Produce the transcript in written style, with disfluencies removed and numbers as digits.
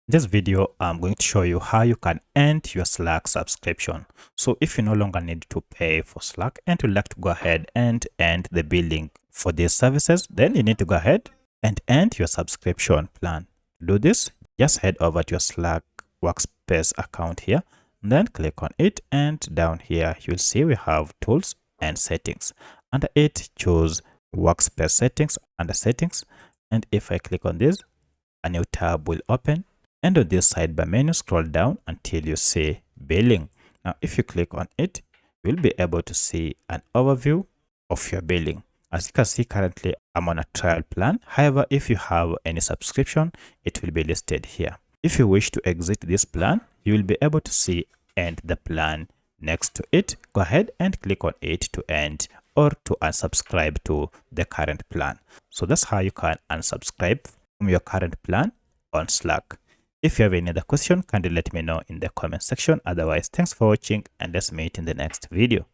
In this video, I'm going to show you how you can end your Slack subscription. So if you no longer need to pay for Slack and you'd like to go ahead and end the billing for these services, then you need to go ahead and end your subscription plan. To do this, just head over to your Slack workspace account here, and then click on it, and down here you'll see we have tools and settings. Under it, choose workspace settings under settings, and if I click on this, a new tab will open. And on this sidebar menu, scroll down until you see billing. Now, if you click on it, you'll be able to see an overview of your billing. As you can see, currently I'm on a trial plan. However, if you have any subscription, it will be listed here. If you wish to exit this plan, you will be able to see end the plan next to it. Go ahead and click on it to end or to unsubscribe to the current plan. So that's how you can unsubscribe from your current plan on Slack. If you have any other question, kindly let me know in the comment section. Otherwise, thanks for watching, and let's meet in the next video.